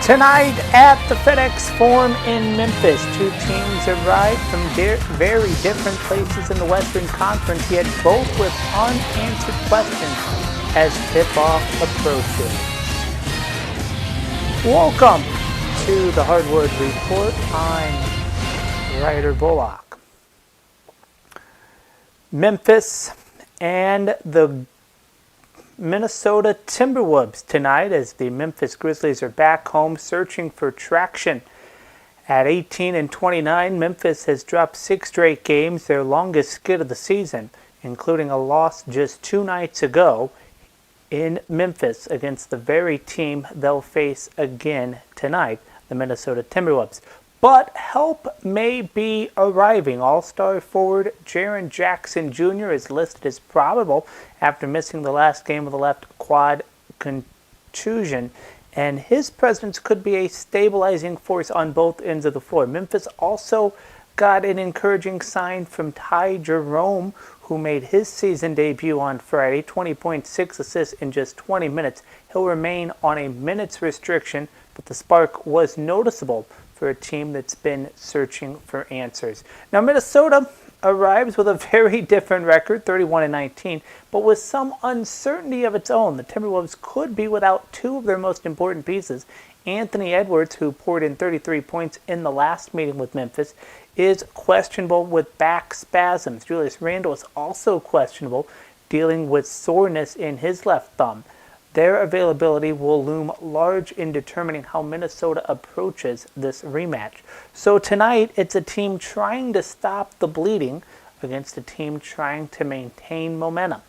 Tonight at the FedEx Forum in Memphis, two teams arrived from very different places in the Western Conference, yet both with unanswered questions as tip-off approaches. Welcome to the Hardwood Report. I'm Ryder Bullock. Memphis and the Minnesota Timberwolves tonight as the Memphis Grizzlies are back home searching for traction. At 18-29, Memphis has dropped 6 straight games, their longest skid of the season, including a loss just 2 nights ago in Memphis against the very team they'll face again tonight, the Minnesota Timberwolves. But help may be arriving. All-star forward Jaren Jackson Jr. is listed as probable after missing the last game with a left quad contusion, and his presence could be a stabilizing force on both ends of the floor. Memphis also got an encouraging sign from Ty Jerome, who made his season debut on Friday, 20.6 assists in just 20 minutes. He'll remain on a minutes restriction, but the spark was noticeable for a team that's been searching for answers. Now, Minnesota arrives with a very different record, 31-19, but with some uncertainty of its own. The Timberwolves could be without 2 of their most important pieces. Anthony Edwards, who poured in 33 points in the last meeting with Memphis, is questionable with back spasms. Julius Randle is also questionable, dealing with soreness in his left thumb. Their availability will loom large in determining how Minnesota approaches this rematch. So tonight, it's a team trying to stop the bleeding against a team trying to maintain momentum,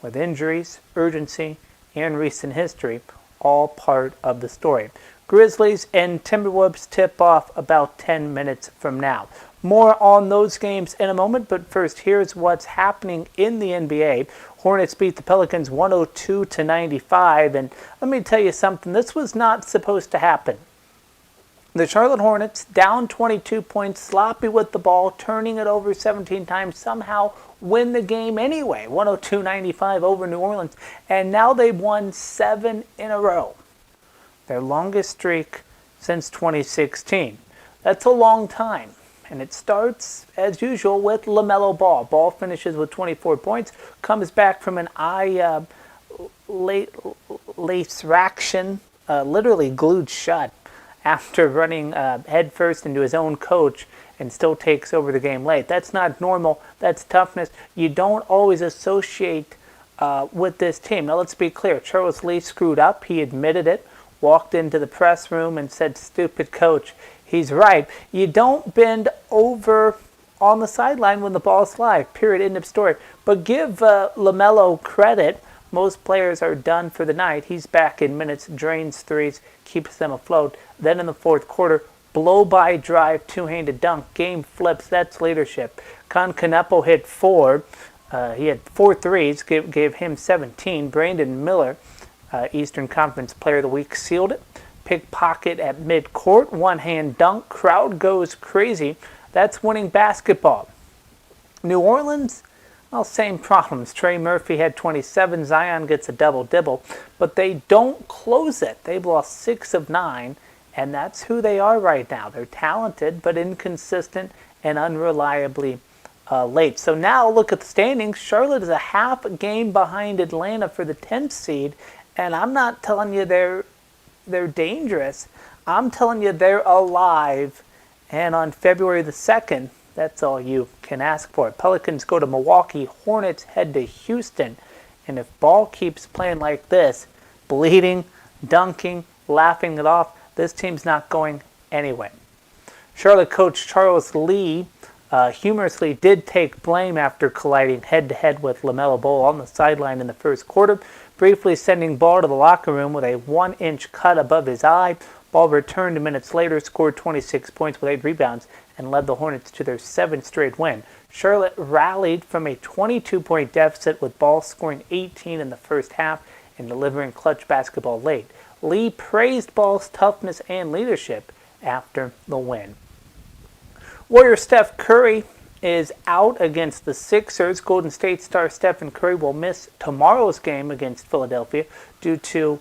with injuries, urgency, and recent history all part of the story. Grizzlies and Timberwolves tip off about 10 minutes from now. More on those games in a moment, but first, here's what's happening in the NBA. Hornets beat the Pelicans 102-95, and let me tell you something, this was not supposed to happen. The Charlotte Hornets, down 22 points, sloppy with the ball, turning it over 17 times, somehow win the game anyway, 102-95 over New Orleans, and now they've won 7 in a row, their longest streak since 2016. That's a long time. And it starts, as usual, with LaMelo Ball. Ball finishes with 24 points, comes back from an eye laceration, literally glued shut, after running headfirst into his own coach and still takes over the game late. That's not normal. That's toughness. You don't always associate with this team. Now, let's be clear. Charles Lee screwed up. He admitted it, walked into the press room and said, "Stupid coach." He's right. You don't bend over on the sideline when the ball's live. Period. End of story. But give LaMelo credit. Most players are done for the night. He's back in minutes, drains threes, keeps them afloat. Then in the fourth quarter, blow-by drive, two-handed dunk, game flips. That's leadership. Canepo hit 4. He had 4 threes, gave him 17. Brandon Miller, Eastern Conference Player of the Week, sealed it. Pickpocket at midcourt, one-hand dunk, crowd goes crazy. That's winning basketball. New Orleans, well, same problems. Trey Murphy had 27, Zion gets a double-dibble, but they don't close it. They've lost 6 of 9, and that's who they are right now. They're talented, but inconsistent and unreliably late. So now look at the standings. Charlotte is a half game behind Atlanta for the 10th seed, and I'm not telling you they're dangerous. I'm telling you they're alive. And on February the 2nd, that's all you can ask for. Pelicans go to Milwaukee. Hornets head to Houston. And if Ball keeps playing like this, bleeding, dunking, laughing it off, this team's not going anywhere. Charlotte coach Charles Lee humorously did take blame after colliding head-to-head with LaMelo Ball on the sideline in the first quarter, briefly sending Ball to the locker room with a 1-inch cut above his eye. Ball returned minutes later, scored 26 points with 8 rebounds, and led the Hornets to their 7th straight win. Charlotte rallied from a 22-point deficit with Ball scoring 18 in the first half and delivering clutch basketball late. Lee praised Ball's toughness and leadership after the win. Warrior Steph Curry is out against the Sixers. Golden State star Stephen Curry will miss tomorrow's game against Philadelphia due to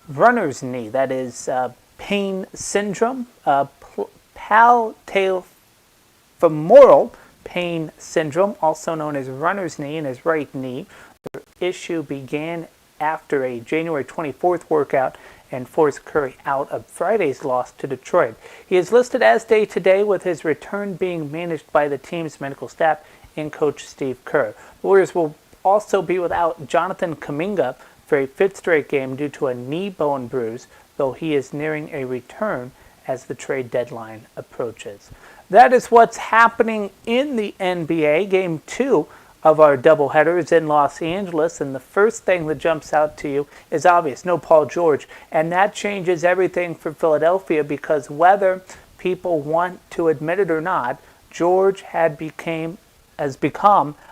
runner's knee. That is pain syndrome, patellofemoral pain syndrome, also known as runner's knee in his right knee. The issue began after a January 24th workout and forced Curry out of Friday's loss to Detroit. He is listed as day-to-day, with his return being managed by the team's medical staff and coach Steve Kerr. The Warriors will also be without Jonathan Kuminga for a fifth straight game due to a knee bone bruise, though he is nearing a return as the trade deadline approaches. That is what's happening in the NBA. Game 2 of our doubleheader is in Los Angeles, and the first thing that jumps out to you is obvious: no Paul George. And that changes everything for Philadelphia, because whether people want to admit it or not, George has become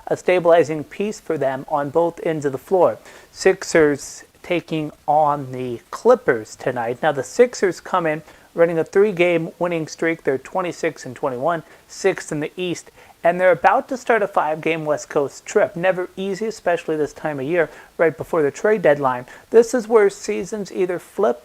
a stabilizing piece for them on both ends of the floor. Sixers taking on the Clippers tonight. Now the Sixers come in running a 3-game winning streak. They're 26-21, 6th in the East, and they're about to start a 5-game West Coast trip. Never easy, especially this time of year, right before the trade deadline. This is where seasons either flip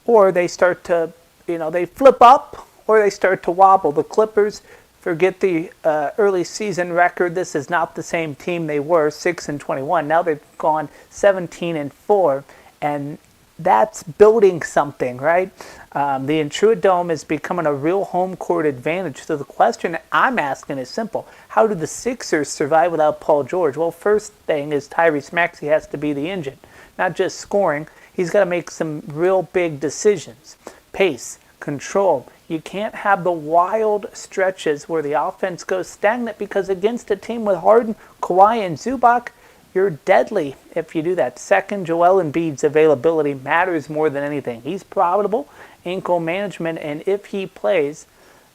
or they start to, they flip up or they start to wobble. The Clippers, forget the early season record. This is not the same team they were, 6-21. Now they've gone 17-4, and that's building something, right? The Intuit Dome is becoming a real home court advantage. So the question I'm asking is simple: how do the Sixers survive without Paul George? Well, first thing is Tyrese Maxey has to be the engine, not just scoring. He's got to make some real big decisions. Pace, control. You can't have the wild stretches where the offense goes stagnant, because against a team with Harden, Kawhi, and Zubac, you're deadly if you do that. Second, Joel Embiid's availability matters more than anything. He's profitable, ankle management, and if he plays,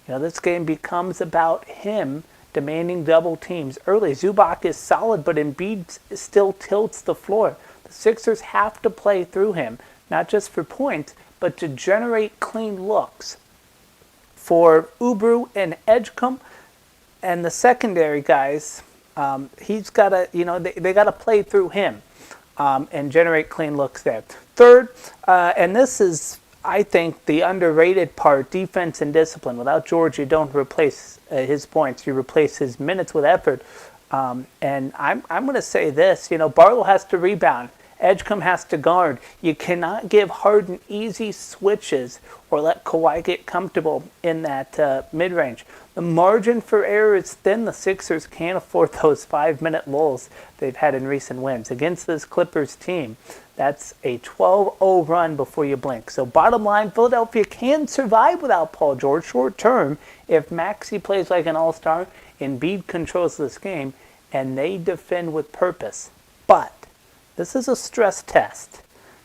this game becomes about him demanding double teams early. Zubac is solid, but Embiid still tilts the floor. The Sixers have to play through him, not just for points, but to generate clean looks. For Ubru and Edgecombe and the secondary guys, he's got to, they got to play through him and generate clean looks there. Third, and this is, I think, the underrated part: defense and discipline. Without George, you don't replace his points; you replace his minutes with effort. And I'm going to say this: Barlow has to rebound. Edgecombe has to guard. You cannot give Harden easy switches or let Kawhi get comfortable in that mid-range. The margin for error is thin. The Sixers can't afford those 5-minute lulls they've had in recent wins. Against this Clippers team, that's a 12-0 run before you blink. So bottom line, Philadelphia can survive without Paul George short term if Maxey plays like an all-star, Embiid controls this game, and they defend with purpose. But this is a stress test,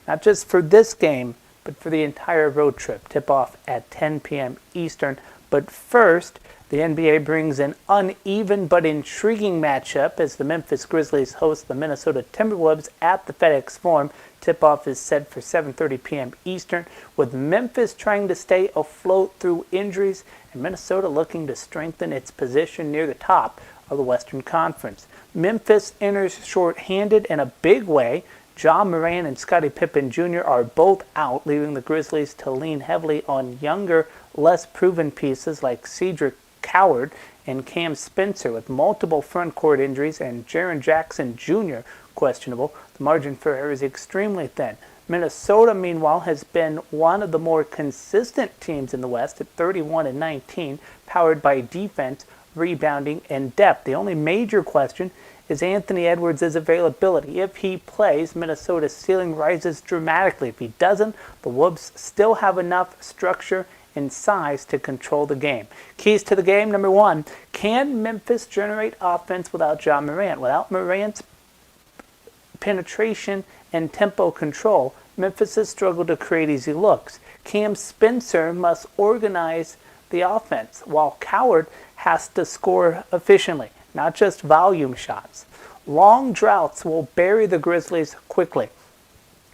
not just for this game, but for the entire road trip. Tip-off at 10 p.m. Eastern. But first, the NBA brings an uneven but intriguing matchup as the Memphis Grizzlies host the Minnesota Timberwolves at the FedEx Forum. Tip-off is set for 7:30 p.m. Eastern, with Memphis trying to stay afloat through injuries and Minnesota looking to strengthen its position near the top of the Western Conference. Memphis enters short-handed in a big way. Ja Morant and Scottie Pippen Jr. are both out, leaving the Grizzlies to lean heavily on younger, less proven pieces like Cedric Coward and Cam Spencer, with multiple front court injuries, and Jaren Jackson Jr. questionable. The margin for error is extremely thin. Minnesota, meanwhile, has been one of the more consistent teams in the West at 31-19, powered by defense, rebounding, and depth. The only major question is Anthony Edwards' availability. If he plays, Minnesota's ceiling rises dramatically. If he doesn't, the Wolves still have enough structure and size to control the game. Keys to the game: number one, can Memphis generate offense without Ja Morant? Without Morant's penetration and tempo control, Memphis has struggled to create easy looks. Cam Spencer must organize the offense, while Coward has to score efficiently, not just volume shots. Long droughts will bury the Grizzlies quickly.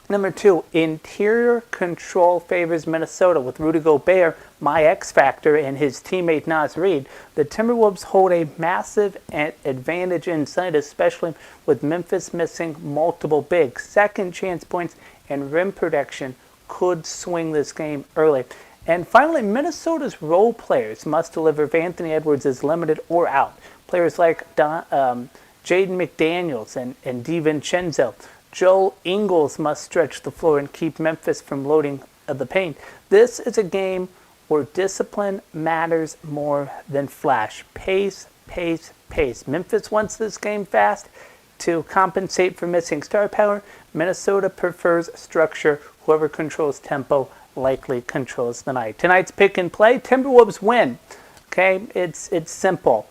Number two, interior control favors Minnesota. With Rudy Gobert, my X factor, and his teammate Naz Reid, the Timberwolves hold a massive advantage inside, especially with Memphis missing multiple bigs. Second chance points and rim protection could swing this game early. And finally, Minnesota's role players must deliver if Anthony Edwards is limited or out. Players like Jaden McDaniels and DiVincenzo. Joe Ingles must stretch the floor and keep Memphis from loading the paint. This is a game where discipline matters more than flash. Pace, pace, pace. Memphis wants this game fast to compensate for missing star power. Minnesota prefers structure. Whoever controls tempo likely controls the night. Tonight's pick and play, Timberwolves win. Okay, it's simple.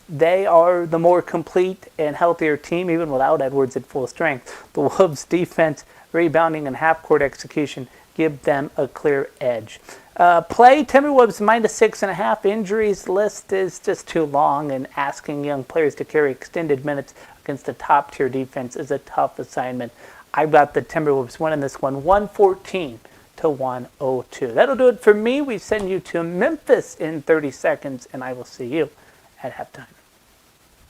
They are the more complete and healthier team, even without Edwards at full strength. The Wolves' defense, rebounding, and half-court execution give them a clear edge. Play, Timberwolves -6.5. Injuries list is just too long, and asking young players to carry extended minutes against a top-tier defense is a tough assignment. I've got the Timberwolves winning this one 114-102. That'll do it for me. We send you to Memphis in 30 seconds, and I will see you at halftime.